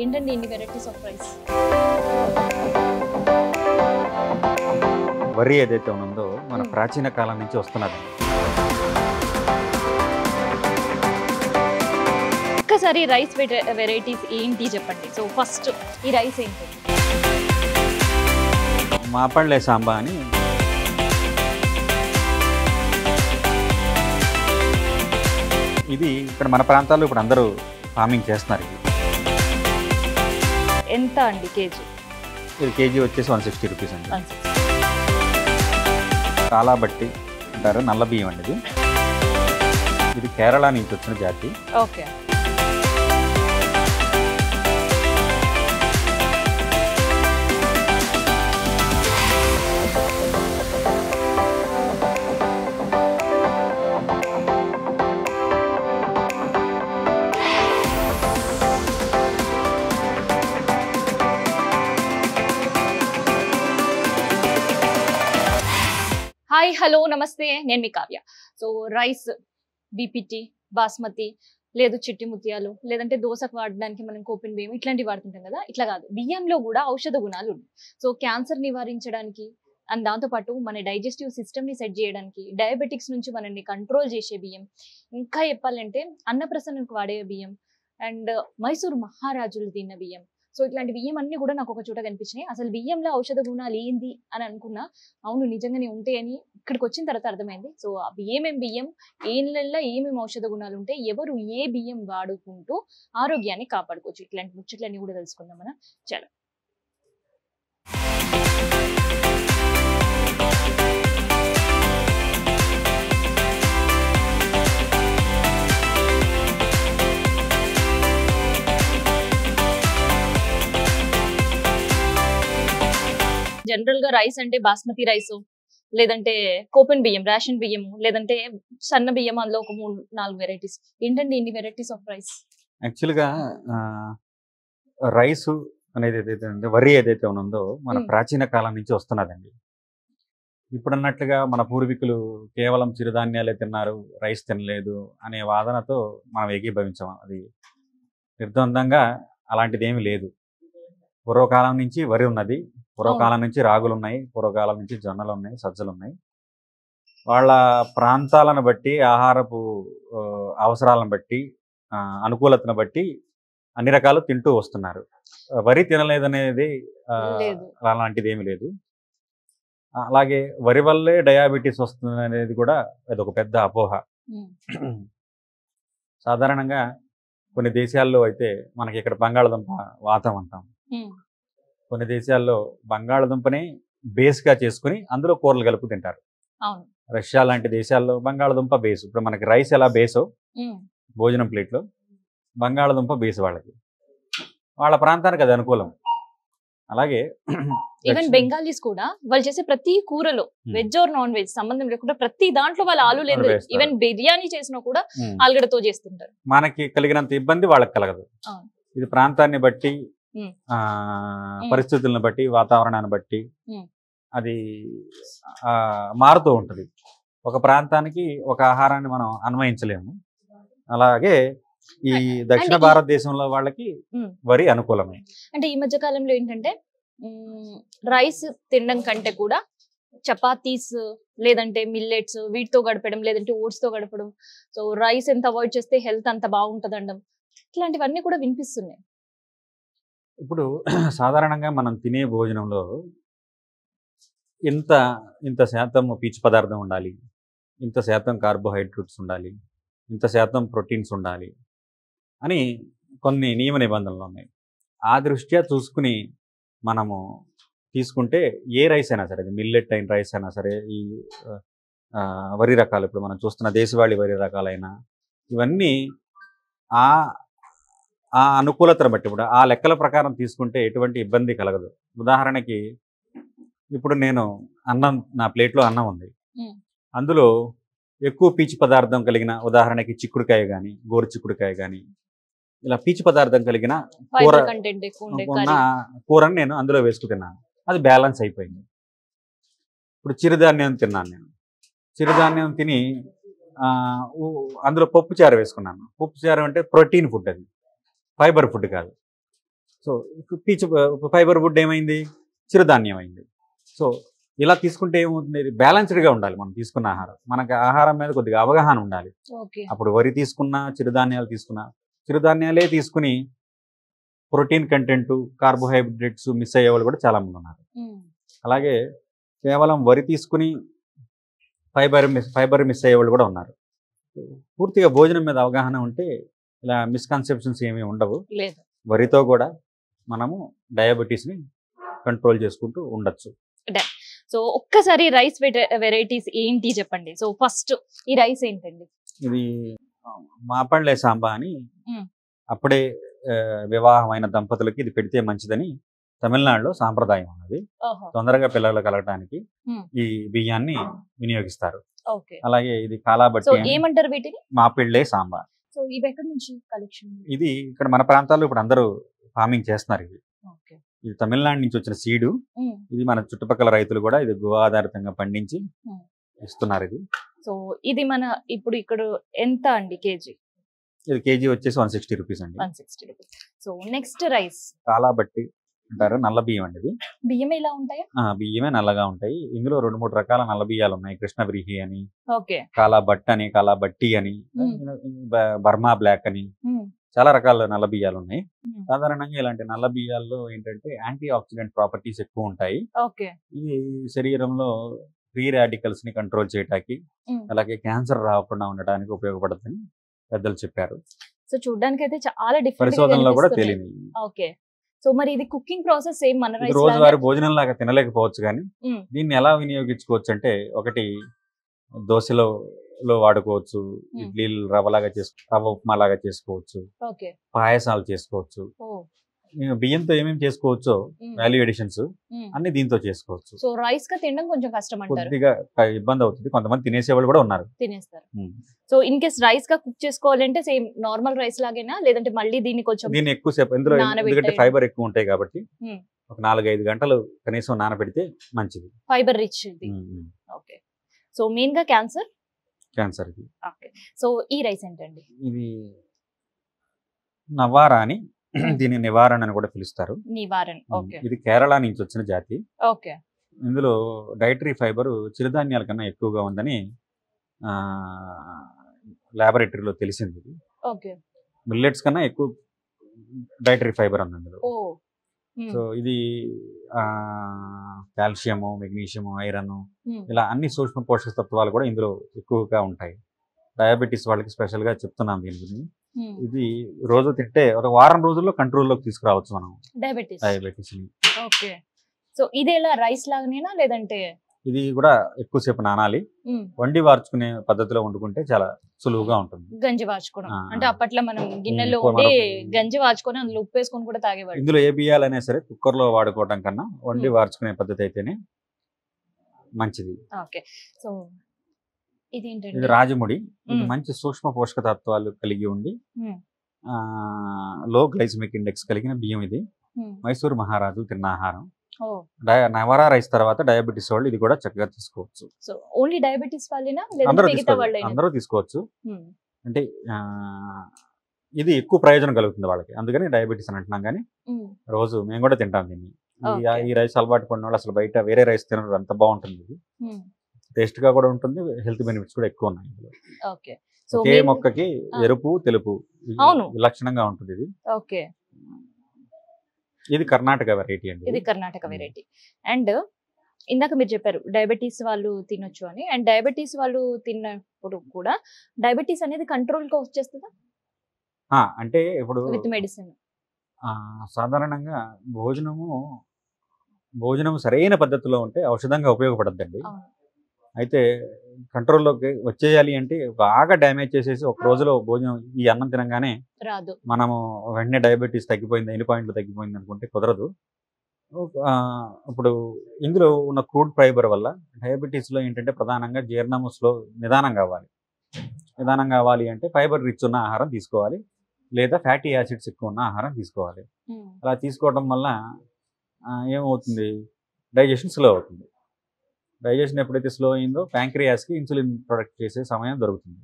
ఏంటండి ఇన్ని varieties of rice? వరి ఏదైతే ఉందో మన ప్రాచీన కాలం నుంచి వస్తున్నది. ఒక్కసారి రైస్ వెరైటీస్ ఏంటి చెప్పండి. సో ఫస్ట్ ఈ రైస్ ఏంటి? మాపండ్లే సాంబా అని ఇది ఇక్కడ మన ప్రాంతాల్లో ఇప్పుడు అందరూ ఫార్మింగ్ చేస్తున్నారు. ఎంత అండి కేజీ? ఇది కేజీ వచ్చేసి 160 రూపీస్ అండి. 160. కాలా బట్టి అంటారు, నల్ల బియ్యం అండి. ఇది కేరళ నుంచి వచ్చిన జాతి. ఓకే. హాయ్, హలో, నమస్తే, నేను మీ Kavya. So rice BPT, basmati, లేదు చిట్టి ముత్యాలు, లేదంటే దోశకు వాడడానికి మనం కోపిన్ బియ్యం ఇట్లాంటివి వాడుతుంటాం కదా. ఇట్లా కాదు, బియ్యంలో కూడా ఔషధ గుణాలు ఉన్నాయి. సో క్యాన్సర్ నివారించడానికి అండ్ దాంతోపాటు మన డైజెస్టివ్ సిస్టమ్ని సెట్ చేయడానికి, డయాబెటిక్స్ నుంచి మనల్ని కంట్రోల్ చేసే బియ్యం, ఇంకా చెప్పాలంటే అన్నప్రసన్నకు వాడే బియ్యం, అండ్ మైసూరు మహారాజులు తిన్న బియ్యం. సో ఇట్లాంటి బియ్యం అన్ని కూడా నాకు ఒక చోట కనిపించినాయి. అసలు బియ్యంలో ఔషధ గుణాలు ఏంది అని అనుకున్నా, అవును నిజంగానే ఉంటాయని ఇక్కడికి వచ్చిన తర్వాత అర్థమైంది. సో ఆ ఏమేమి బియ్యం, ఏళ్ళల్లో ఏమేమి ఔషధ గుణాలు ఉంటాయి, ఎవరు ఏ బియ్యం వాడుకుంటూ ఆరోగ్యాన్ని కాపాడుకోవచ్చు, ఇట్లాంటి ముచ్చట్లన్నీ కూడా తెలుసుకుందాం మనం. చలో. జనరల్ గా రైస్ అంటే బాస్మతి రైస్, లేదంటే కోపెన్ బియ్యం, రేషన్ బియ్యం, లేదంటే సన్న బియ్యం, అందులో ఒక 3-4 వెరైటీస్. ఏంటండి ఇన్ని వెరైటీస్ ఆఫ్ రైస్? యాక్చువల్గా రైసు అనేది ఏదైతే ఉందో, వరి ఏదైతే ఉందో మన ప్రాచీన కాలం నుంచి వస్తున్నదండి. ఇప్పుడు అన్నట్లుగా మన పూర్వీకులు కేవలం చిరుధాన్యాలే తిన్నారు, రైస్ తినలేదు అనే వాదనతో మనం ఏకీభవించాం. అది నిర్ద్వందంగా అలాంటిది ఏమీ లేదు. పూర్వకాలం నుంచి వరి ఉన్నది, పూర్వకాలం నుంచి రాగులు ఉన్నాయి, పూర్వకాలం నుంచి జొన్నలు ఉన్నాయి, సజ్జలు ఉన్నాయి. వాళ్ళ ప్రాంతాలను బట్టి, ఆహారపు అవసరాలను బట్టి, అనుకూలతను బట్టి అన్ని రకాలు తింటూ వస్తున్నారు. వరి తినలేదనేది అలాంటిది ఏమి లేదు. అలాగే వరి వల్లే డయాబెటీస్ వస్తుంది అనేది కూడా అదొక పెద్ద అపోహ. సాధారణంగా కొన్ని దేశాల్లో అయితే మనకి ఇక్కడ బంగాళదుంప వాతం అంటాం. కొన్ని దేశాల్లో బంగాళదుంపని బేస్గా చేసుకుని అందులో కూరలు కలుపు తింటారు. రష్యా లాంటి దేశాల్లో బంగాళదుంప బేస్. ఇప్పుడు మనకి రైస్ ఎలా బేసో భోజనం ప్లేట్లో, బంగాళదుంప బేస్ వాళ్ళకి, వాళ్ళ ప్రాంతానికి అది అనుకూలం. అలాగే ఈవెన్ బెంగాలీస్ కూడా వాళ్ళు చేసే ప్రతి కూరలో వెజ్ ఆర్ నాన్ వెజ్ సంబంధం లేకుండా ప్రతి దాంట్లో వాళ్ళు ఆలు లేదు. ఈవెన్ బిర్యానీ చేసినా కూడా ఆలుగడ్డతో చేస్తుంటారు. మనకి కలిగినంత ఇబ్బంది వాళ్ళకి కలగదు. ఇది ప్రాంతాన్ని బట్టి, పరిస్థితులను బట్టి, వాతావరణాన్ని బట్టి అది మారుతూ ఉంటుంది. ఒక ప్రాంతానికి ఒక ఆహారాన్ని మనం అన్వయించలేము. అలాగే ఈ దక్షిణ భారతదేశంలో వాళ్ళకి వరి అనుకూలమే. అంటే ఈ మధ్య కాలంలో ఏంటంటే రైస్ తినడం కంటే కూడా చపాతీస్, లేదంటే మిల్లెట్స్ వీటితో గడపడం, లేదంటే ఓట్స్ తో గడపడం, సో రైస్ ఎంత అవాయిడ్ చేస్తే హెల్త్ అంత బాగుంటుంది అనడం, ఇట్లాంటివన్నీ కూడా వినిపిస్తున్నాయి. ఇప్పుడు సాధారణంగా మనం తినే భోజనంలో ఇంత శాతం పీచు పదార్థం ఉండాలి, ఇంత శాతం కార్బోహైడ్రేట్స్ ఉండాలి, ఇంత శాతం ప్రోటీన్స్ ఉండాలి అని కొన్ని నియమ నిబంధనలు ఉన్నాయి. ఆ దృష్ట్యా చూసుకుని మనము తీసుకుంటే ఏ రైస్ అయినా సరే, మిల్లెట్ అయిన రైస్ అయినా సరే, ఈ వరి రకాలు ఇప్పుడు మనం చూస్తున్న దేశవాళీ వరి రకాలైనా ఇవన్నీ ఆ అనుకూలతను బట్టి, ఇప్పుడు ఆ లెక్కల ప్రకారం తీసుకుంటే ఎటువంటి ఇబ్బంది కలగదు. ఉదాహరణకి ఇప్పుడు నేను అన్నం, నా ప్లేట్లో అన్నం ఉంది, అందులో ఎక్కువ పీచు పదార్థం కలిగిన, ఉదాహరణకి చిక్కుడుకాయ కానీ, గోరు చిక్కుడుకాయ కానీ, ఇలా పీచు పదార్థం కలిగిన కూరని నేను అందులో వేసుకుంటున్నాను. అది బ్యాలెన్స్ అయిపోయింది. ఇప్పుడు చిరుధాన్యం తిన్నాను. నేను చిరుధాన్యం తిని అందులో పప్పు చారు వేసుకున్నాను. పప్పు చారు అంటే ప్రోటీన్ ఫుడ్, అది ఫైబర్ ఫుడ్ కాదు. సో పీచు ఫైబర్ వుడ్ ఏమైంది, చిరుధాన్యం అయింది. సో ఇలా తీసుకుంటే ఏమవుతుంది, బ్యాలెన్స్డ్గా ఉండాలి మనం తీసుకున్న ఆహారం. మనకి ఆహారం మీద కొద్దిగా అవగాహన ఉండాలి. అప్పుడు వరి తీసుకున్నా, చిరుధాన్యాలు తీసుకున్నా, చిరుధాన్యాలే తీసుకుని ప్రోటీన్ కంటెంట్, కార్బోహైడ్రేట్స్ మిస్ అయ్యే వాళ్ళు కూడా చాలామంది ఉన్నారు. అలాగే కేవలం వరి తీసుకుని ఫైబర్ మిస్ అయ్యే వాళ్ళు కూడా ఉన్నారు. పూర్తిగా భోజనం మీద అవగాహన ఉంటే ఇలా మిస్కన్సెప్షన్స్ ఏమీ ఉండవు. వరితో కూడా మనము డయాబెటీస్ని కంట్రోల్ చేసుకుంటూ ఉండొచ్చు. సో ఒక్కసారి రైస్ వెరైటీస్ ఏంటి చెప్పండి. సో ఫస్ట్ ఈ రైస్ ఏంటండి? ఇది మాపండ్లే సాంబా అని అప్పుడే వివాహమైన దంపతులకి ఇది పెడితే మంచిదని తమిళనాడులో సాంప్రదాయం ఉన్నది. తొందరగా పిల్లలు కలగటానికి ఈ బియ్యాన్ని వినియోగిస్తారు. అలాగే ఇది కాలాబట్టి ఏమంటారు వీటిని? మాపిళ్ళే సాంబా. సో ఇవి ఎక్కడి నుంచి కలెక్షన్? ఇది ఇక్కడ మన ప్రాంతాల్లో ఇప్పుడు అందరూ ఫార్మింగ్ చేస్తున్నారు. ఇది తమిళనాడు నుంచి వచ్చిన సీడు. ఇది మన చుట్టుపక్కల రైతులు కూడా ఇది గో ఆధారితంగా పండించి ఇస్తున్నారు. ఇది సో ఇది మన ఇప్పుడు ఇక్కడ ఎంత అండి కేజీ? ఇది కేజీ వచ్చేసి 160 రూపీస్ అండి. 160 రూపీస్. సో నెక్స్ట్ రైస్ కాలాబట్టి అంటారు, నల్ల బియ్యం అండి. ఇది బియ్యం ఎలా ఉంటాయా? బియ్యమే నల్లగా ఉంటాయి. ఇందులో 2-3 రకాల నల్ల బియ్యాలు ఉన్నాయి. కృష్ణబ్రిహి అని, కాలాబట్ అని, కాలాబట్టి అని, బర్మా బ్లాక్ అని, చాలా రకాల నల్ల బియ్యాలు ఉన్నాయి. సాధారణంగా ఇలాంటి నల్ల బియ్యాల్లో ఏంటంటే యాంటీ ఆక్సిడెంట్ ప్రాపర్టీస్ ఎక్కువ ఉంటాయి. ఇది శరీరంలో ఫ్రీ రాడికల్స్ ని కంట్రోల్ చేయడానికి, అలాగే క్యాన్సర్ రాకుండా ఉండడానికి ఉపయోగపడుతుందని పెద్దలు చెప్పారు. సో చూడడానికి అయితే చాలా డిఫరెంట్ పరిశోధనలో కూడా తేలింది. ఓకే. సో మరి ఇది కుకింగ్ ప్రాసెస్ సేమ్ మన రైస్ రోజువారీ భోజనం లాగా తినలేకపోవచ్చు, కానీ దీన్ని ఎలా వినియోగించుకోవచ్చు అంటే, ఒకటి దోశలో వాడుకోవచ్చు, ఇడ్లీలు రవ్వలాగా రవ్వ ఉప్మా లాగా చేసుకోవచ్చు, పాయసాలు చేసుకోవచ్చు. బియ్యంతో ఏమేమి చేసుకోవచ్చో వాల్యూ ఎడిషన్స్ అన్ని దీంతో చేసుకోవచ్చు. సో రైస్ గా తినడం కొంచెం కష్టం అంటారు, కొద్దిగా ఇబ్బంది అవుతుంది. కొంతమంది తినేసేవాళ్ళు కూడా ఉన్నారు, తినేస్తారు. సో ఇన్ కేస్ రైస్ గా కుక్ చేసుకోవాలంటే సేమ్ నార్మల్ రైస్ లాగేనా, లేదంటే మళ్ళీ దీన్ని ఎక్కువసేపు ఇందులో ఎందుకంటే ఫైబర్ ఎక్కువ ఉంటాయి కాబట్టి ఒక 4-5 గంటలు కనీసం నానబెడితే మంచిది, ఫైబర్ రిచ్ ఇది. ఓకే. సో మెయిన్ గా క్యాన్సర్ కి. ఓకే. సో ఈ రైస్ ఏంటండి? ఇది నవారా అని, దీని నివారణ అని కూడా పిలుస్తారు. ఇది కేరళ నుంచి వచ్చిన జాతి. ఇందులో డైటరీ ఫైబర్ చిరుధాన్యాల కన్నా ఎక్కువగా ఉందని లాబొరేటరీలో తెలిసింది. మిల్లెట్స్ కన్నా ఎక్కువ డైటరీ ఫైబర్ ఉంది అందులో. సో ఇది కాల్షియము, మెగ్నీషియము, ఐరన్, ఇలా అన్ని సూక్ష్మ పోషక తత్వాలు కూడా ఇందులో ఎక్కువగా ఉంటాయి. డయాబెటీస్ వాళ్ళకి స్పెషల్ గా చెప్తున్నాం దీని గురించి. ఇది రోజు తింటే ఒక వారం రోజుల్లో కంట్రోల్లోకి తీసుకురావచ్చు మనం డయాబెటీస్ ని. ఓకే. సో ఇది ఎలా రైస్ లాగానేనా, లేదంటే ఇది కూడా ఎక్కువసేపు నానాలి. వండి వార్చుకునే పద్ధతిలో వండుకుంటే చాలా సులువుగా ఉంటుంది. గంజి వార్చుకోవడం అంటే అప్పట్లో మనం గిన్నెలో గంజి వార్చుకొని అందులో ఉప్పు వేసుకొని కూడా తాగేవాడు. ఇందులో ఏ బియ్యాలైనా సరే కుక్కర్ లో వాడుకోవడం కన్నా వండి వార్చుకునే పద్ధతి అయితేనే మంచిది. ఓకే. సో ఇది రాజముడి. ఇది మంచి సూక్ష్మ పోషక తత్వాలు కలిగి ఉండి లో గ్లైసమిక్ ఇండెక్స్ కలిగిన బియ్యం. ఇది మైసూరు మహారాజు తిన్న ఆహారం. నవరా రైస్ తర్వాత డయాబెటీస్ వాళ్ళు ఇది కూడా చక్కగా తీసుకోవచ్చు. ఓన్లీ డయాబెటీస్ వాళ్ళేనా, అందరూ తీసుకోవచ్చు. అంటే ఇది ఎక్కువ ప్రయోజనం కలుగుతుంది వాళ్ళకి, అందుకని డయాబెటీస్ అని అంటున్నాం. కానీ రోజు మేము కూడా తింటాం దీన్ని. ఈ రైస్ అలవాటు పడిన వాళ్ళు అసలు బయట వేరే రైస్ తినరు, అంత బాగుంటుంది. ఇది టేస్ట్ గా కూడా ఉంటుంది, హెల్త్ బెనిఫిట్స్ కూడా ఎక్కువ ఉన్నాయి ఇందులో. ఒకే మొక్కకి ఎరుపు తెలుపు విలక్షణంగా ఉంటుంది ఇది. ఇది కర్ణాటక వెరైటీ అండి. ఇది కర్ణాటక వెరైటీ. అండ్ ఇందాక మీరు చెప్పారు డయాబెటీస్ వాళ్ళు తినొచ్చు అని. అండ్ డయాబెటీస్ వాళ్ళు తిన్నప్పుడు కూడా డయాబెటీస్ అనేది కంట్రోల్ గా వచ్చేస్తుందా? అంటే ఇప్పుడు విత్ మెడిసిన్ సాధారణంగా భోజనము సరైన పద్ధతిలో ఉంటే ఔషధంగా ఉపయోగపడద్దండి. అయితే కంట్రోల్లోకి వచ్చేయాలి అంటే బాగా డ్యామేజ్ చేసేసి ఒక రోజులో భోజనం ఈ అన్నం తినగానే రాదు, మనము వెంటనే డయాబెటీస్ తగ్గిపోయింది, ఎన్ని పాయింట్లు తగ్గిపోయింది అనుకుంటే కుదరదు. ఇప్పుడు ఇందులో ఉన్న క్రూడ్ ఫైబర్ వల్ల డయాబెటీస్లో ఏంటంటే ప్రధానంగా జీర్ణము నిదానం కావాలి అంటే ఫైబర్ రిచ్ ఉన్న ఆహారం తీసుకోవాలి, లేదా ఫ్యాటీ యాసిడ్స్ ఎక్కువ ఉన్న ఆహారం తీసుకోవాలి. అలా తీసుకోవడం వల్ల ఏమవుతుంది, డైజెషన్ స్లో అవుతుంది. డైజెషన్ ఎప్పుడైతే స్లో అయిందో ప్యాంక్రియాస్కి ఇన్సులిన్ ప్రొడక్ట్ చేసే సమయం దొరుకుతుంది.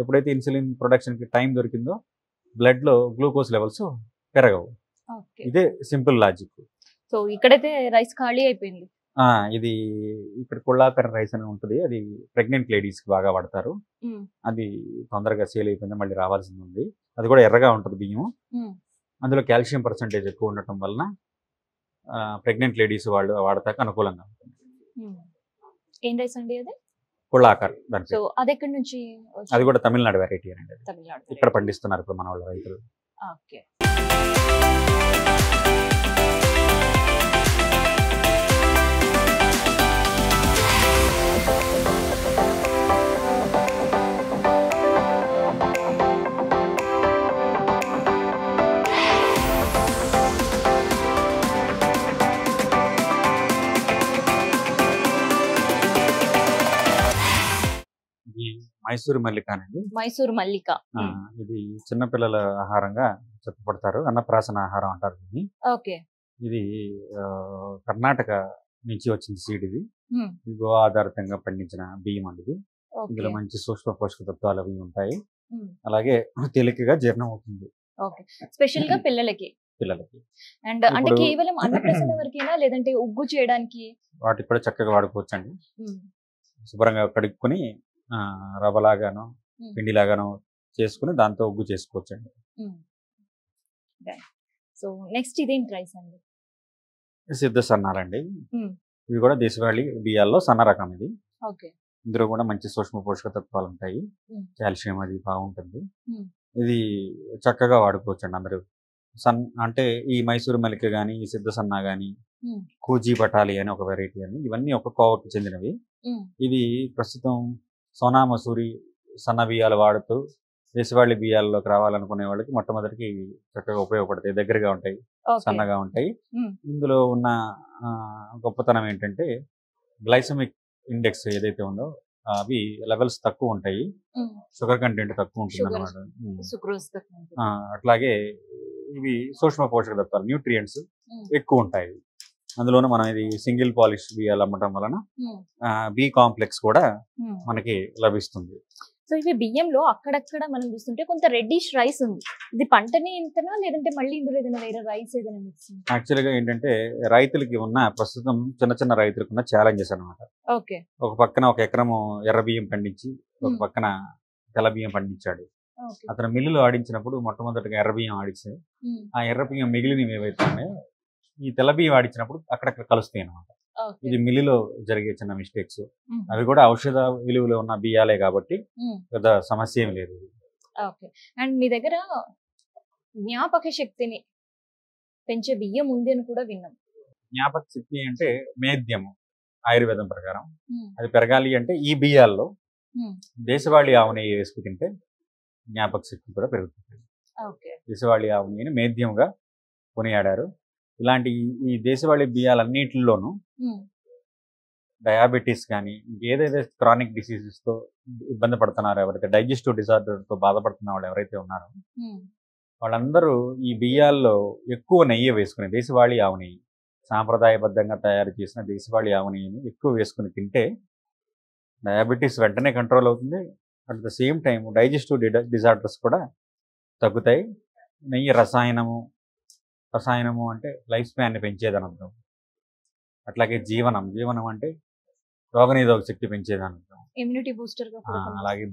ఎప్పుడైతే ఇన్సులిన్ ప్రొడక్షన్కి టైం దొరికిందో బ్లడ్లో గ్లూకోజ్ లెవెల్స్ పెరగవు. ఇదే సింపుల్ లాజిక్. సో ఇక్కడైతే రైస్ ఖాళీ అయిపోయింది. ఇది ఇక్కడ కుళ్ళాకర రైస్ అని ఉంటుంది, అది ప్రెగ్నెంట్ లేడీస్కి బాగా వాడతారు. అది తొందరగా సేల్ అయిపోయింది, మళ్ళీ రావాల్సింది ఉంది. అది కూడా ఎర్రగా ఉంటుంది బియ్యం. అందులో కాల్షియం పర్సంటేజ్ ఎక్కువ ఉండటం వలన ప్రెగ్నెంట్ లేడీస్ వాళ్ళు వాడతాక అనుకూలంగా ఉంటుంది. ఏం రైస్ అండి అది? కుళ్ళాకర్. సో అది ఎక్కడి నుంచి? అది కూడా తమిళనాడు వెరైటీ అండి. తమిళనాడు ఇక్కడ పండిస్తున్నారు ఇప్పుడు మన వాళ్ళ రైతులు. ఓకే. మైసూరు మల్లిక అండి. మైసూరు మల్లిక. ఇది చిన్నపిల్లల ఆహారంగా చెప్పబడతారు, అన్నప్రాసన ఆహారం అంటారు దీన్ని. ఓకే. ఇది కర్ణాటక నుంచి వచ్చిన సీడ్. ఇది గోవా ఆధారితంగా పండించిన బియ్యం అండి. ఇది ఇందులో మంచి సూక్ష్మ పోషక తత్వాలు అవి ఉంటాయి, అలాగే తేలికగా జీర్ణం అవుతుంది. ఓకే. స్పెషల్ గా పిల్లలకి అండ్ అంటే కేవలం అన్నప్రాసన వరకేనా లేదంటే ఉగ్గు చేయడానికి? వాటికి కూడా చక్కగా వాడుకోవచ్చు అండి. శుభ్రంగా కడుక్కొని రవ్వలాగానో పిండిలాగానో చేసుకుని దాంతో ఉగ్గు చేసుకోవచ్చండి. సో నెక్స్ట్ ఇదేంటి రైస్ అండి? సిద్ధ సన్నాలండి. ఇవి కూడా దేశవాళీ బియ్యాల్లో సన్న రకం ఇది. ఇందులో కూడా మంచి సూక్ష్మ పోషక తత్వాలు ఉంటాయి, కాల్షియం అది బాగుంటుంది. ఇది చక్కగా వాడుకోవచ్చు అండి అందరూ. అంటే ఈ మైసూరు మల్లిక కానీ, ఈ సిద్ధ సన్నా కానీ, కూజీ పటాలి అని ఒక వెరైటీ అని, ఇవన్నీ ఒక కోవకి చెందినవి. ఇవి ప్రస్తుతం సోనా మసూరి సన్న బియ్యాలు వాడుతూ దేశవాళీ బియ్యాల్లోకి రావాలనుకునే వాళ్ళకి మొట్టమొదటికి చక్కగా ఉపయోగపడతాయి, దగ్గరగా ఉంటాయి, సన్నగా ఉంటాయి. ఇందులో ఉన్న గొప్పతనం ఏంటంటే గ్లైసమిక్ ఇండెక్స్ ఏదైతే ఉందో అవి లెవెల్స్ తక్కువ ఉంటాయి, షుగర్ కంటెంట్ తక్కువ ఉంటుంది అన్నమాట. అట్లాగే ఇవి సూక్ష్మ పోషక తత్వాలు, న్యూట్రియంట్స్ ఎక్కువ ఉంటాయి. అందులోనూ మనం ఇది సింగిల్ పాలిష్ బియ్యాలు అమ్మటం వలన బి కాంప్లెక్స్ కూడా మనకి లభిస్తుంది. సో ఇవి బియ్యంలో అక్కడక్కడ మనం చూస్తుంటే కొంత రెడ్డిష్ రైస్ ఉంది. ఇది పంటనే ఇంతనా లేదంటే మళ్ళీ ఇందులో ఏదైనా వేరే రైస్ ఏదైనా మిక్స్? యాక్చువల్గా ఏంటంటే రైతులకి ఉన్న ప్రస్తుతం చిన్న రైతులకు ఉన్న ఛాలెంజెస్ అనమాట. ఓకే. ఒక పక్కన 1 ఎకరము ఎర్ర బియ్యం పండించి ఒక పక్కన తెల్ల బియ్యం పండించాడు. అతను మిల్లులో ఆడించినప్పుడు మొట్టమొదటిగా ఎర్ర బియ్యం ఆడిస్తే ఆ ఎర్ర బియ్యం మిగిలినవి ఏవైతే ఉన్నాయో ఈ తెల్ల బియ్యం ఆడించినప్పుడు అక్కడక్కడ కలుస్తాయి అనమాట. ఇది మిల్లులో జరిగే చిన్న మిస్టేక్స్. అవి కూడా ఔషధ విలువలో ఉన్న బియ్యాలే కాబట్టి పెద్ద సమస్య ఏమి లేదు. ఓకే. అండ్ మీ దగ్గర జ్ఞాపక శక్తిని పెంచే బియ్యం ఉంది అని కూడా విన్నాం. జ్ఞాపక శక్తి అంటే మేద్యము ఆయుర్వేదం ప్రకారం అది పెరగాలి అంటే ఈ బియ్యాల్లో దేశవాళీ ఆవు నెయ్యి వేసుకు తింటే జ్ఞాపక శక్తి కూడా పెరుగుతుంది. దేశవాళీ ఆవు నెయ్యిని మేద్యంగా కొనియాడారు. ఇలాంటి ఈ దేశవాళీ బియ్యాలన్నిటిలోనూ డయాబెటీస్ కానీ ఏదైతే క్రానిక్ డిసీజెస్తో ఇబ్బంది పడుతున్నారో, ఎవరైతే డైజెస్టివ్ డిజార్డర్తో బాధపడుతున్న వాళ్ళు ఎవరైతే ఉన్నారో వాళ్ళందరూ ఈ బియ్యాల్లో ఎక్కువ నెయ్యి వేసుకుని, దేశవాళీ ఆవు నెయ్యి సాంప్రదాయబద్ధంగా తయారు చేసిన దేశవాళీ ఆవు నెయ్యిని ఎక్కువ వేసుకుని తింటే డయాబెటీస్ వెంటనే కంట్రోల్ అవుతుంది. At the same time digestive disorders కూడా తగ్గుతాయి. నెయ్యి రసాయనము అంటే లైఫ్ స్పాన్ని పెంచేదని అర్థం. అట్లాగే జీవనం అంటే రోగనిరోధక శక్తి పెంచేదని అర్థం. Immunity booster. అలాగే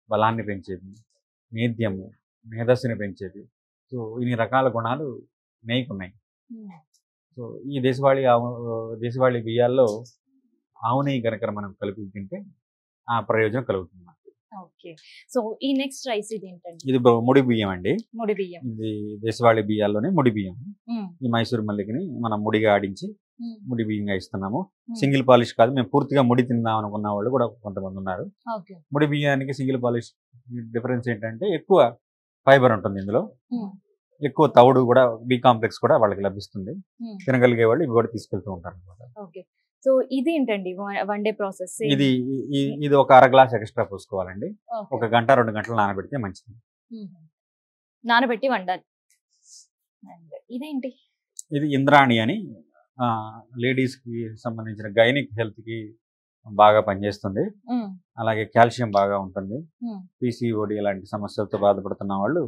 బలాన్ని పెంచేది, మేద్యము మేధస్సుని పెంచేది. సో ఇన్ని రకాల గుణాలు నెయ్యికి ఉన్నాయి. సో ఈ దేశవాళీ బియ్యాల్లో ఆవు నెయ్యి కనుక మనం కలిపి తింటే ఆ ప్రయోజనం కలుగుతుంది. ఓకే. సో ఈ నెక్స్ట్ రైస్ ఇది ఏంటండి? ఇది ముడి బియ్యం అండి. ముడి బియ్యం. ఇది దేశవాళీ బియ్యాల్లోనే ముడి బియ్యం. ఈ మైసూరు మల్లికని మనం ముడిగా ఆడించి ముడి బియ్యంగా ఇస్తున్నాము. సింగిల్ పాలిష్ కాదు, మేము పూర్తిగా ముడి తిందాం అనుకున్న వాళ్ళు కూడా కొంతమంది ఉన్నారు. ముడి బియ్యానికి సింగిల్ పాలిష్ డిఫరెన్స్ ఏంటంటే ఎక్కువ ఫైబర్ ఉంటుంది ఇందులో, ఎక్కువ తవుడు కూడా, బి కాంప్లెక్స్ కూడా వాళ్ళకి లభిస్తుంది. తినగలిగే వాళ్ళు ఇవి కూడా తీసుకెళ్తూ ఉంటారు అనమాట. సో ఇది ఏంటండి వన్ డే ప్రాసెస్? ఇది ఒక అర గ్లాస్ ఎక్స్ట్రా పోసుకోవాలండి. 1 గంట 2 గంటలు నానబెడితే మంచిది. నానబెట్టి వండాలి. ఇదేంటి? ఇది ఇంద్రాణి అని లేడీస్ కి సంబంధించిన గైనిక్ హెల్త్ కి బాగా పనిచేస్తుంది. అలాగే కాల్షియం బాగా ఉంటుంది. పీసీఓడి లాంటి సమస్యలతో బాధపడుతున్న వాళ్ళు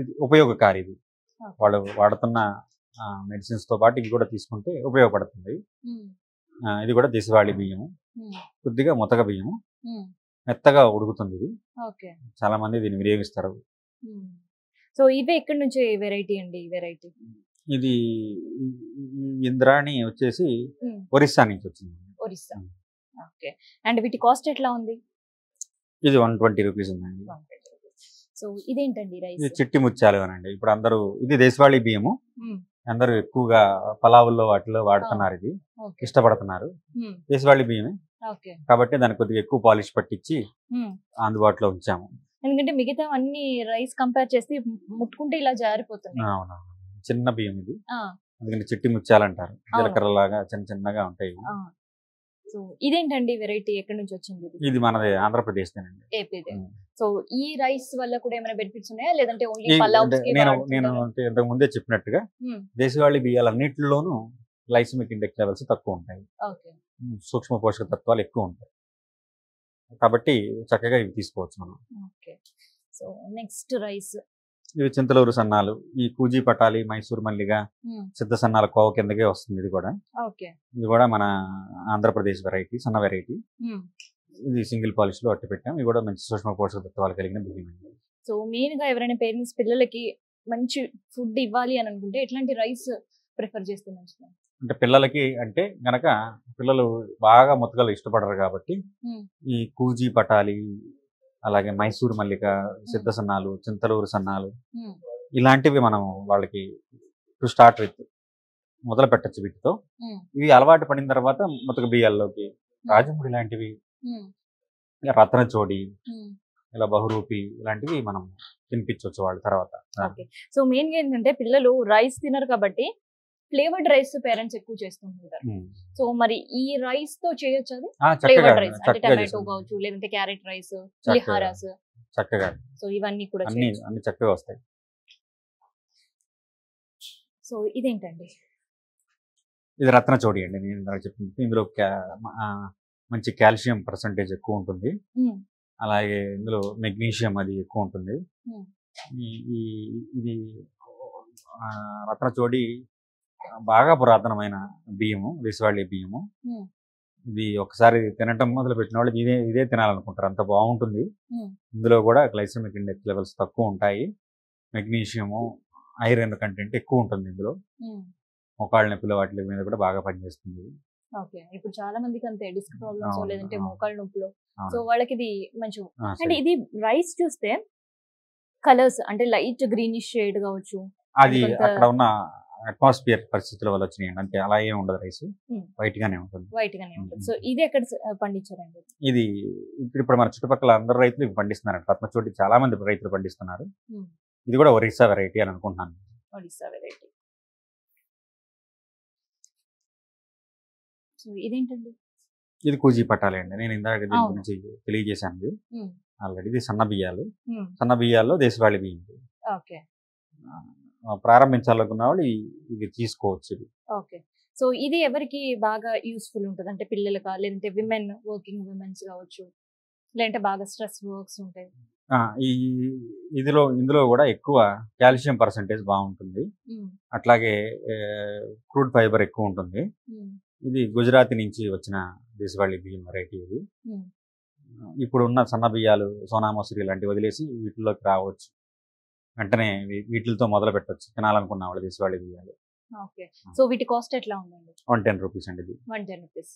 ఇది ఉపయోగకారి. ఇది వాళ్ళు వాడుతున్న మెడిసిన్స్తో పాటు ఇవి కూడా తీసుకుంటే ఉపయోగపడుతుంది. ఇది కూడా దేశవాళీ బియ్యము, కొద్దిగా ముతక బియ్యము, మెత్తగా ఉడుకుతుంది. ఇది చాలా మంది దీన్ని వినియోగిస్తారు. సో ఇవే ఎక్కడి నుంచి వెరైటీ అండి? ఈ వెరైటీ ఇది ఇంద్రాణి వచ్చేసి ఒరిస్సా నుంచి వచ్చింది. ఒరిస్సా. ఓకే. అండ్ వీటి కాస్ట్ ఎట్లా ఉంది? ఇది 120 రూపీస్ ఉందండి. సో ఇదేంటండి రైస్? ఇది చిట్టి ముత్యాలు అనండి. ఇప్పుడు అందరూ ఇది దేశవాళీ బియ్యము, అందరూ ఎక్కువగా పలావుల్లో వాటిలో వాడుతున్నారు. ఇది ఇష్టపడుతున్నారు. దేశవాళీ బియ్యమే కాబట్టి దానికి కొద్దిగా ఎక్కువ పాలిష్ పట్టించి అందుబాటులో ఉంచాము. ఎందుకంటే మిగతా అన్ని రైస్ కంపేర్ చేసి ముట్టుకుంటే ఇలా జారిపోతుంది. అవునా, చిన్న బియ్యం ఇది, అందుకని చిట్టి ముత్యాలు అంటారు. జీలకర్ర లాగా చిన్న చిన్నగా ఉంటాయి. సో ఇదేంటండి వెరైటీ? ఎక్కడి నుంచి వచ్చింది? ఇది మనది ఆంధ్రప్రదేశ్ దేనండి, ఏపీదే. సో ఈ రైస్ వల్ల కూడా ఏమైనా బెనిఫిట్స్ ఉన్నాయా, లేదంటే ఓన్లీ నేను ఇంతకు ముందే చెప్పినట్టుగా దేశవాళీ బియ్యాలన్నింటిలోనూ గ్లైసెమిక్ ఇండెక్స్ లెవెల్స్ తక్కువ ఉంటాయి, సూక్ష్మ పోషక తత్వాలు ఎక్కువ ఉంటాయి. కాబట్టి చక్కగా ఇవి తీసుకోవచ్చు మనం. సో నెక్స్ట్ రైస్ ఇవి చింతలూరు సన్నాలు, ఈ కూజీ పటాలి, మైసూర్ మల్లిగా, సిద్ధ సన్నాల కోవ కిందకే వస్తుంది. ఇది కూడా మన ఆంధ్రప్రదేశ్ వెరైటీ, సన్న వెరైటీ. ఇది సింగిల్ పాలిష్ లో అట్టి పెట్టాం. ఇవి కూడా మంచి సూక్ష్మ పోషక తత్వాలు కలిగిన బియ్యం. సో మెయిన్ గా ఎవరైనా పేరెంట్స్ పిల్లలకి మంచి ఫుడ్ ఇవ్వాలి అని అనుకుంటే ఎట్లాంటి రైస్ ప్రిఫర్ చేస్తే మంచిది? అంటే పిల్లలకి అంటే గనక పిల్లలు బాగా ముతకలు ఇష్టపడరు కాబట్టి ఈ కూజీ పటాలి, అలాగే మైసూర్ మల్లిక, సిద్ధ సన్నాలు, చింతలూరు సన్నాలు ఇలాంటివి మనం వాళ్ళకి టు స్టార్ట్ విత్ మొదలు పెట్టచ్చు. వీటితో ఇవి అలవాటు పడిన తర్వాత ముతక బియ్యాల్లోకి రాజముడి లాంటివి, రత్నచోడి, ఇలా బహురూపి ఇలాంటివి మనం తినిపించవచ్చు వాళ్ళ తర్వాత. సో మెయిన్ గా ఏంటంటే పిల్లలు రైస్ తినరు కాబట్టి ఫ్లేవర్డ్ రైస్ పేరెంట్స్ ఎక్కువ చేస్తుంటారు. సో మరి ఈ రైస్ తో చేయొచ్చు అది? ఫ్లేవర్డ్ రైస్ అంటే టమాటో కావచ్చు, లేదంటే క్యారెట్ రైస్, పులిహారాస్ చక్కగా. సో ఇవన్నీ కూడా అన్ని చక్కగా వస్తాయి. సో ఇదేంటండి? ఇది రత్నచోడి అండి. నేను చెప్పింది ఇందులో మంచి కాల్షియం పర్సంటేజ్ ఎక్కువ ఉంటుంది, అలాగే ఇందులో మెగ్నీషియం అది ఎక్కువ ఉంటుంది. ఇది రత్నచోడి బాగా పురాతనమైన బియ్యము, దేశవాళీ బియ్యము. ఇది ఒకసారి తినటం మొదలు పెట్టిన వాళ్ళు ఇదే తినాలనుకుంటారు, అంత బాగుంటుంది. ఇందులో కూడా గ్లైసెమిక్ ఇండెక్స్ లెవెల్స్ తక్కువ ఉంటాయి, మెగ్నీషియము, ఐరన్ కంటెంట్ ఎక్కువ ఉంటుంది ఇందులో. మోకాళ్ళ నొప్పుల వాటి మీద కూడా బాగా పనిచేస్తుంది. ఇప్పుడు చాలా మందికి అంతే డిస్క్ ప్రాబ్లమ్స్ లేదంటే మోకాళ్ళ నొప్పులు, సో వాళ్ళకి ఇది మంచి. అంటే ఇది రైస్ చూస్తే కలర్స్ అంటే లైట్ గ్రీనిష్ షేడ్ కావచ్చు, అది అక్కడ ఉన్న అట్మాస్ఫియర్ పరిస్థితుల వల్ల వచ్చినాయండి. అంటే అలా ఏమి ఉండదు, రైస్ వైట్ గానే ఉంటుంది. సో ఇది ఎక్కడ పండించారండి? ఇది ఇప్పుడు మన చుట్టుపక్కల అందరు రైతులు పండిస్తున్నారు. రత్నచోటి చాలా మంది రైతులు పండిస్తున్నారు. ఇది కూడా ఒరిస్సా వెరైటీ అని అనుకుంటున్నాను. ఒరిస్సా వెరైటీ. సో ఇదేంటండి? ఇది కూజీ పట్టాలి అండి. నేను ఇందాక దీని గురించి తెలియజేశాను ఆల్రెడీ. ఇది సన్న బియ్యాల్లో దేశవాళీ బియ్యం. ప్రారంభించాలనుకున్న వాళ్ళు ఇది తీసుకోవచ్చు. సో ఇది ఎవరికి బాగా యూస్ఫుల్ ఉంటుంది? అంటే పిల్లలకా, లేదంటే విమెన్, వర్కింగ్ విమెన్స్ కావచ్చు, లేదంటే బాగా స్ట్రెస్ వర్క్స్ ఉంటాయి? ఇందులో కూడా ఎక్కువ కాల్షియం పర్సంటేజ్ బాగుంటుంది, అట్లాగే క్రూడ్ ఫైబర్ ఎక్కువ ఉంటుంది. ఇది గుజరాత్ నుంచి వచ్చిన దేశవాళీ బియ్యం వెరైటీ. ఇది ఇప్పుడు ఉన్న సన్న బియ్యాలు, సోనా మసూరి లాంటివి వదిలేసి వీటిలోకి రావచ్చు. వెంటనే వీటితో మొదలు పెట్టవచ్చు తినాలనుకున్న వాళ్ళు దేశవాళీ బియ్యాలు. సో వీటి కాస్ట్ ఎట్లా ఉందండి? 110 రూపీస్ అండి. ఇది 110 రూపీస్.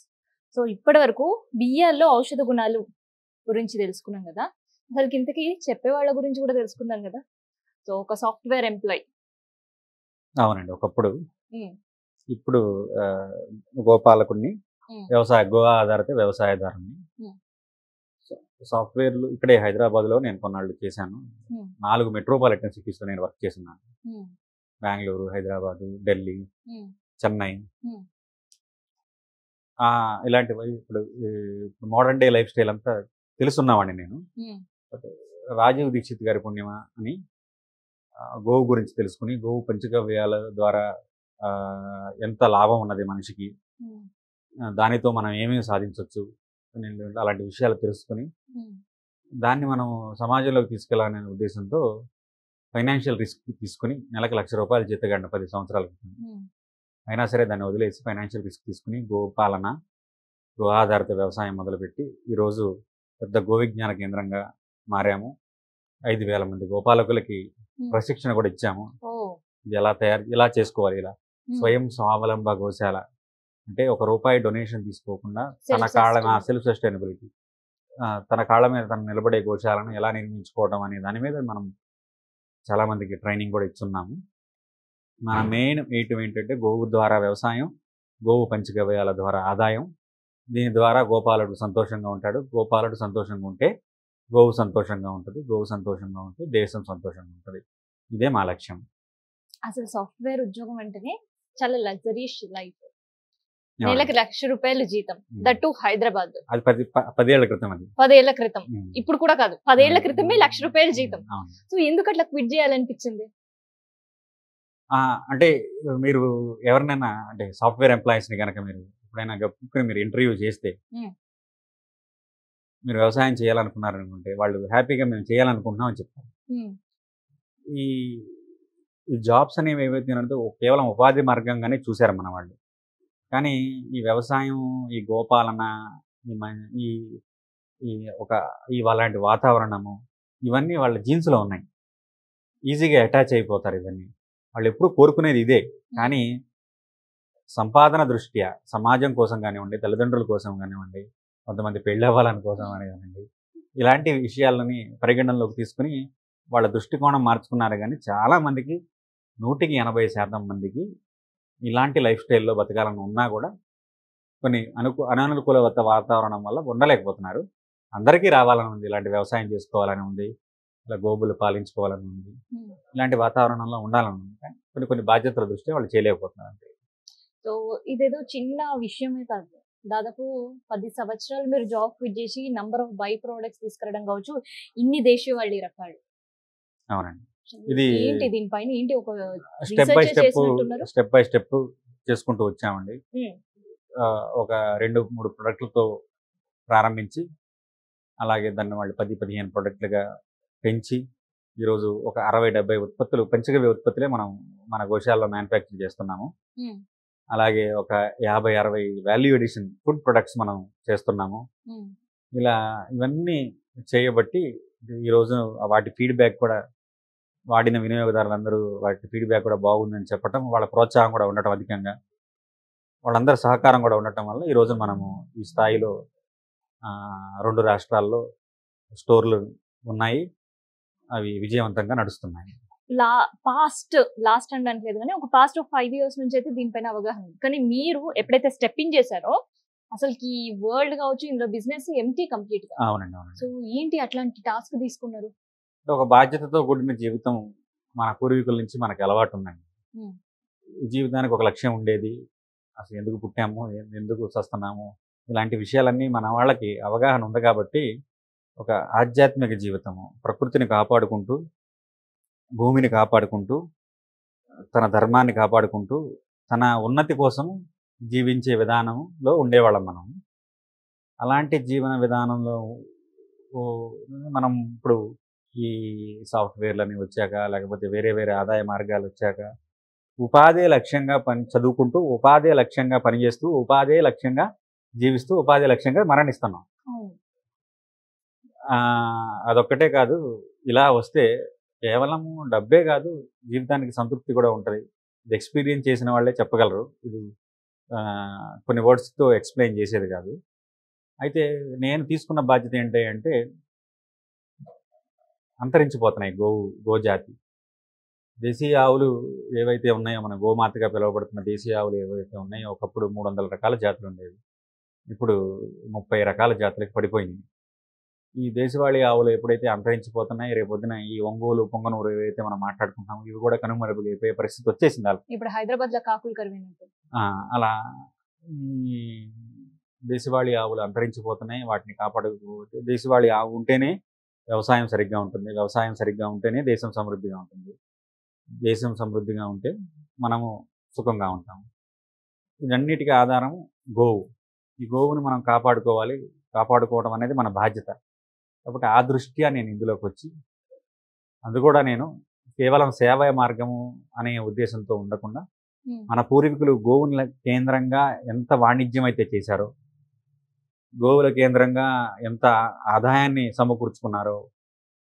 సో ఇప్పటి వరకు బియ్యాల్లో ఔషధ గుణాలు గురించి తెలుసుకున్నాం కదా, అసలు ఇంతకీ చెప్పే వాళ్ళ గురించి కూడా తెలుసుకుందాం కదా. సో ఒక సాఫ్ట్వేర్ ఎంప్లాయ్. అవునండి, ఒకప్పుడు. ఇప్పుడు గోపాలకుడిని, గో ఆధారిత వ్యవసాయదారుని. సాఫ్ట్వేర్లు ఇక్కడే హైదరాబాద్లో నేను కొన్నాళ్ళు చేశాను. 4 మెట్రోపాలిటన్ సిటీస్లో నేను వర్క్ చేస్తున్నాను. బెంగళూరు, హైదరాబాదు, ఢిల్లీ, చెన్నై, ఇలాంటివి. ఇప్పుడు మోడర్న్ డే లైఫ్ స్టైల్ అంతా తెలుసున్నామండి నేను. రాజీవ్ దీక్షిత్ గారి పుణ్యమా అని గోవు గురించి తెలుసుకుని, గోవు పంచగవ్యాల ద్వారా ఎంత లాభం ఉన్నది మనిషికి, దానితో మనం ఏమేమి సాధించవచ్చు, అలాంటి విషయాలు తెలుసుకుని దాన్ని మనం సమాజంలోకి తీసుకెళ్లాలనే ఉద్దేశంతో ఫైనాన్షియల్ రిస్క్ తీసుకుని నెలకు ₹1,00,000 జీతగాడిన 10 సంవత్సరాల క్రితం. అయినా సరే దాన్ని వదిలేసి ఫైనాన్షియల్ రిస్క్ తీసుకుని గోపాలన, గో ఆధారిత వ్యవసాయం మొదలుపెట్టి ఈరోజు పెద్ద గో విజ్ఞాన కేంద్రంగా మారాము. 5,000 మంది గోపాలకులకి ప్రశిక్షణ కూడా ఇచ్చాము. ఇది ఇలా చేసుకోవాలి, ఇలా స్వయం స్వావలంబ గోశాల అంటే ₹1 డొనేషన్ తీసుకోకుండా తన కాళ్ళ సెల్ఫ్ సస్టైనబిలిటీ, తన కాళ్ళ మీద తను నిలబడే గోశాలను ఎలా నిర్మించుకోవడం అనే దాని మీద మనం చాలామందికి ట్రైనింగ్ కూడా ఇస్తున్నాము. మన మెయిన్ ఎయిటం ఏంటంటే గోవు ద్వారా వ్యవసాయం, గోవు పంచగవ్యాల ద్వారా ఆదాయం. దీని ద్వారా గోపాలుడు సంతోషంగా ఉంటాడు. గోపాలుడు సంతోషంగా ఉంటే గోవు సంతోషంగా ఉంటుంది. గోవు సంతోషంగా ఉంటే దేశం సంతోషంగా ఉంటుంది. ఇదే మా లక్ష్యం. అసలు సాఫ్ట్వేర్ ఉద్యోగం అంటేనే చాలా లగ్జరీష్ లైఫ్. నెలకి ₹1,00,000 జీతం, దట్టు హైదరాబాద్. అది 10 ఏళ్ల క్రితం. అది 10 ఏళ్ల క్రితం, ఇప్పుడు కూడా కాదు. 10 ఏళ్ల క్రితమే ₹1,00,000 జీతం. సో ఎందుకు అట్లా క్విట్ చేయాలనిపించింది? అంటే మీరు ఎవరినైనా అంటే సాఫ్ట్వేర్ ఎంప్లాయీస్ని కనుక మీరు ఎప్పుడైనా గప్పుకుని మీరు ఇంటర్వ్యూ చేస్తే, మీరు వ్యవసాయం చేయాలనుకున్నారనుకుంటే వాళ్ళు హ్యాపీగా మేము చేయాలనుకుంటున్నాం అని చెప్తారు. ఈ జాబ్స్ అనేవి ఏవైతే ఉన్నాయో కేవలం ఉపాధి మార్గంగానే చూశారు మన వాళ్ళు. కానీ ఈ వ్యవసాయం, ఈ గోపాలన, ఈ ఈ వాళ్ళంటి వాతావరణము, ఇవన్నీ వాళ్ళ జీన్స్లో ఉన్నాయి. ఈజీగా అటాచ్ అయిపోతారు. ఇవన్నీ వాళ్ళు ఎప్పుడు కోరుకునేది ఇదే. కానీ సంపాదన దృష్ట్యా సమాజం కోసం కానివ్వండి, తల్లిదండ్రుల కోసం కానివ్వండి, కొంతమంది పెళ్ళి అవ్వాలని కోసం కానివ్వండి, ఇలాంటి విషయాలని పరిగణనలోకి తీసుకుని వాళ్ళ దృష్టికోణం మార్చుకున్నారు. కానీ చాలామందికి 100% మందికి ఇలాంటి లైఫ్ స్టైల్లో బతకాలని ఉన్నా కూడా కొన్ని అనానుకూల వాతావరణం వల్ల ఉండలేకపోతున్నారు. అందరికీ రావాలని ఉంది, ఇలాంటి వ్యవసాయం చేసుకోవాలని ఉంది, ఇలా గోవులు పాలించుకోవాలని ఉంది, ఇలాంటి వాతావరణంలో ఉండాలని ఉంది. కానీ కొన్ని బాధ్యతల దృష్ట్యా వాళ్ళు చేయలేకపోతున్నారు అంతే. సో ఇదేదో చిన్న విషయమే కాదు. దాదాపు 10 సంవత్సరాలు మీరు జాబ్ క్విట్ చేసి నంబర్ ఆఫ్ బై ప్రోడక్ట్స్ తీసుకురావడం కావచ్చు, ఇన్ని దేశీయ రకాలు. అవునండి. ఇది ఏంటి దీనిపైన ఏంటి ఒక స్టెప్ బై స్టెప్ చేసుకుంటూ వచ్చామండి. ఒక 2-3 ప్రొడక్ట్లతో ప్రారంభించి అలాగే దాన్ని వాళ్ళు 10-15 ప్రొడక్ట్లుగా పెంచి ఈరోజు ఒక 60-70 ఉత్పత్తులు, పంచగవ్య ఉత్పత్తులే మనం మన గోశాలలో మ్యానుఫ్యాక్చర్ చేస్తున్నాము. అలాగే ఒక 50-60 వాల్యూ ఎడిషన్ ఫుడ్ ప్రొడక్ట్స్ మనం చేస్తున్నాము. ఇలా ఇవన్నీ చేయబట్టి ఈరోజు వాటి ఫీడ్బ్యాక్ కూడా, వాడిన వినియోగదారులందరూ వాటి ఫీడ్బ్యాక్ కూడా బాగుందని చెప్పటం, వాళ్ళ ప్రోత్సాహం కూడా ఉండటం, అధికంగా వాళ్ళందరూ సహకారం కూడా ఉండటం వల్ల ఈరోజు మనము ఈ స్థాయిలో 2 రాష్ట్రాల్లో స్టోర్లు ఉన్నాయి. అవి విజయవంతంగా నడుస్తున్నాయి. లాస్ట్ అనడానికి లేదు కానీ ఒక పాస్ట్ 5 years నుంచి అయితే దీనిపైన అవగాహన ఉంది. కానీ మీరు ఎప్పుడైతే స్టెప్పింగ్ చేశారో అసలుకి వరల్డ్ కావచ్చు, ఇందులో బిజినెస్ ఎంటీ కంప్లీట్ గా. అవునండి. సో ఏంటి అట్లాంటి టాస్క్ తీసుకున్నారు? ఒక బాధ్యతతో కూడిన జీవితం మన పూర్వీకుల నుంచి మనకు అలవాటు ఉందండి. ఈ జీవితానికి ఒక లక్ష్యం ఉండేది. అసలు ఎందుకు పుట్టాము, ఎందుకు వస్తున్నాము, ఇలాంటి విషయాలన్నీ మన వాళ్ళకి అవగాహన ఉంది. కాబట్టి ఒక ఆధ్యాత్మిక జీవితము, ప్రకృతిని కాపాడుకుంటూ, భూమిని కాపాడుకుంటూ, తన ధర్మాన్ని కాపాడుకుంటూ, తన ఉన్నతి కోసం జీవించే విధానంలో ఉండేవాళ్ళం మనం. అలాంటి జీవన విధానంలో మనం ఇప్పుడు ఈ సాఫ్ట్వేర్లని వచ్చాక, లేకపోతే వేరే వేరే ఆదాయ మార్గాలు వచ్చాక, ఉపాధి లక్ష్యంగా చదువుకుంటూ, ఉపాధి లక్ష్యంగా పనిచేస్తూ, ఉపాధి లక్ష్యంగా జీవిస్తూ, ఉపాధి లక్ష్యంగా మరణిస్తున్నాం. అదొక్కటే కాదు, ఇలా వస్తే కేవలం డబ్బే కాదు, జీవితానికి సంతృప్తి కూడా ఉంటుంది. ఇది ఎక్స్పీరియన్స్ చేసిన వాళ్ళే చెప్పగలరు. ఇది కొన్ని వర్డ్స్తో ఎక్స్ప్లెయిన్ చేసేది కాదు. అయితే నేను తీసుకున్న బాధ్యత ఏంటి అంటే, అంతరించిపోతున్నాయి గోజాతి. దేశీయ ఆవులు ఏవైతే ఉన్నాయో, మన గోమాతగా పిలువబడుతున్న దేశీయ ఆవులు ఏవైతే ఉన్నాయో, ఒకప్పుడు 300 రకాల జాతులు ఉండేవి. ఇప్పుడు 30 రకాల జాతులకు పడిపోయినాయి. ఈ దేశవాళీ ఆవులు ఎప్పుడైతే అంతరించిపోతున్నాయి, రేపొద్దున ఈ ఒంగోలు, పొంగనూరు ఏవైతే మనం మాట్లాడుకుంటామో ఇవి కూడా కనుమరుగైపోయే పరిస్థితి వచ్చేసింది. ఇప్పుడు హైదరాబాద్లో కాకులు కరువైనట్టు. అలా ఈ దేశవాళీ ఆవులు అంతరించిపోతున్నాయి. వాటిని కాపాడుకోకపోతే, దేశవాళీ ఆవు ఉంటేనే వ్యవసాయం సరిగ్గా ఉంటుంది, వ్యవసాయం సరిగ్గా ఉంటేనే దేశం సమృద్ధిగా ఉంటుంది, దేశం సమృద్ధిగా ఉంటే మనము సుఖంగా ఉంటాము. ఇదన్నిటికీ ఆధారం గోవు. ఈ గోవుని మనం కాపాడుకోవాలి. కాపాడుకోవడం అనేది మన బాధ్యత. కాబట్టి ఆ దృష్ట్యా నేను ఇందులోకి వచ్చి, అది కూడా నేను కేవలం సేవా మార్గము అనే ఉద్దేశంతో ఉండకుండా ఉమ్, మన పూర్వీకులు గోవుల కేంద్రంగా ఎంత వాణిజ్యం అయితే చేశారో, గోవుల కేంద్రంగా ఎంత ఆదాయాన్ని సమకూర్చుకున్నారో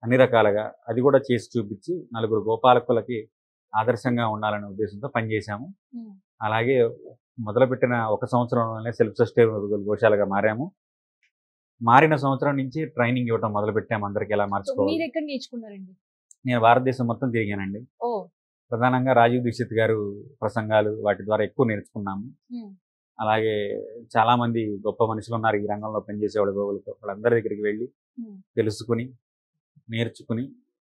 అన్ని రకాలుగా అది కూడా చేసి చూపించి నలుగురు గోపాలకులకి ఆదర్శంగా ఉండాలనే ఉద్దేశంతో పనిచేశాము. ఉమ్. అలాగే మొదలుపెట్టిన 1 సంవత్సరంలోనే సెల్ఫ్ సస్టైనబుల్ గోశాలగా మారాము. మారిన సంవత్సరం నుంచి ట్రైనింగ్ ఇవ్వటం మొదలుపెట్టాము అందరికి ఎలా సో మార్చుకోవాలి. మీరు ఎక్కడ నేర్చుకున్నారండి? నేను భారతదేశం మొత్తం తిరిగానండి. ఓ. ప్రధానంగా రాజీవ్ దీక్షిత్ గారు ప్రసంగాలు వాటి ద్వారా ఎక్కువ నేర్చుకున్నాము. ఉమ్, అలాగే చాలామంది గొప్ప మనుషులు ఉన్నారు ఈ రంగంలో పనిచేసేవాళ్ళు గోవులతో. వాళ్ళందరి దగ్గరికి వెళ్ళి ఉమ్. తెలుసుకుని నేర్చుకుని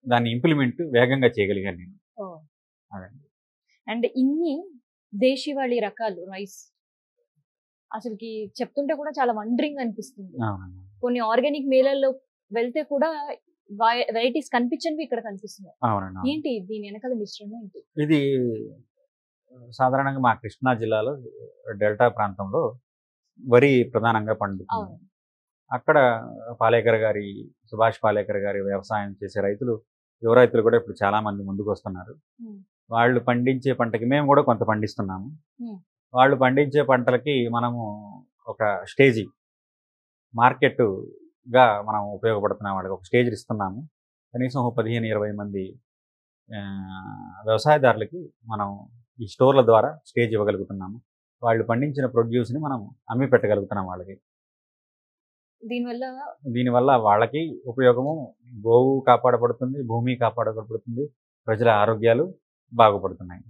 దాన్ని ఇంప్లిమెంట్ వేగంగా చేయగలిగాను నేను. ఓ. అదండి. అండ్ ఇన్ని దేశీవాళీ రకాలు రైస్ అసలుకి చెప్తుంటే కూడా చాలా వండరింగ్ అనిపిస్తుంది. అవునండి. కొన్ని ఆర్గానిక్ మేళల్లో వెళ్తే కూడా వెరైటీస్ కనిపించనివి ఇక్కడ కనిపిస్తున్నాయి. అవునండి. అవును. ఏంటి దీని వెనకాల మిశ్రమం ఏంటి? ఇది సాధారణంగా మా కృష్ణా జిల్లాలో డెల్టా ప్రాంతంలో వరి ప్రధానంగా పండుతుంది. అవును. అక్కడ సుభాష్ పాలేకర్ గారి వ్యవసాయం చేసే రైతులు, యువ రైతులు కూడా ఇప్పుడు చాలా మంది ముందుకు వస్తున్నారు. ఉమ్, వాళ్ళు పండించే పంటకి మేము కూడా కొంత పండిస్తున్నాము. ఉమ్, వాళ్ళు పండించే పంటలకి మనము ఒక స్టేజీ మార్కెట్గా మనం ఉపయోగపడుతున్నాం. వాళ్ళకి ఒక స్టేజ్ ఇస్తున్నాము. కనీసం 15-20 మంది వ్యవసాయదారులకి మనం ఈ స్టోర్ల ద్వారా స్టేజ్ ఇవ్వగలుగుతున్నాము. వాళ్ళు పండించిన ప్రొడ్యూస్ని మనం అమ్మి పెట్టగలుగుతున్నాం వాళ్ళకి. దీనివల్ల వాళ్ళకి ఉపయోగము, గోవు కాపాడబడుతుంది, భూమి కాపాడబడుతుంది, ప్రజల ఆరోగ్యాలు బాగుపడుతున్నాయి.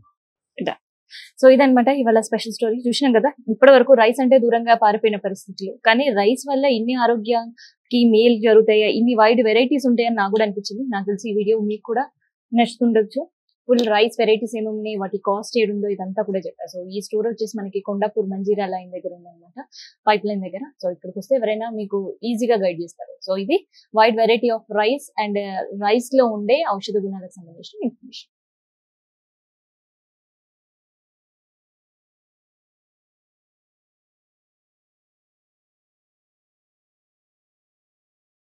సో ఇదన్నమాట ఇవాళ స్పెషల్ స్టోరీ. చూసినాం కదా, ఇప్పటి వరకు రైస్ అంటే దూరంగా పారిపోయిన పరిస్థితులు, కానీ రైస్ వల్ల ఇన్ని ఆరోగ్యానికి మేలు జరుగుతాయా, ఇన్ని వైడ్ వెరైటీస్ ఉంటాయని నాకు కూడా అనిపించింది. నాకు తెలిసి ఈ వీడియో మీకు కూడా నచ్చుతుండొచ్చు. ఫుల్ రైస్ వెరైటీస్ ఏమున్నాయి, వాటి కాస్ట్ ఏడుందో ఇదంతా కూడా చెప్పారు. సో ఈ స్టోర్ వచ్చేసి మనకి కొండాపూర్ మంజీరా లైన్ దగ్గర ఉందన్నమాట, పైప్ లైన్ దగ్గర. సో ఇక్కడికి వస్తే ఎవరైనా మీకు ఈజీగా గైడ్ చేస్తారు. సో ఇది wide variety of rice and rice లో ఉండే ఔషధ గుణాలకు సంబంధించిన ఇన్ఫర్మేషన్.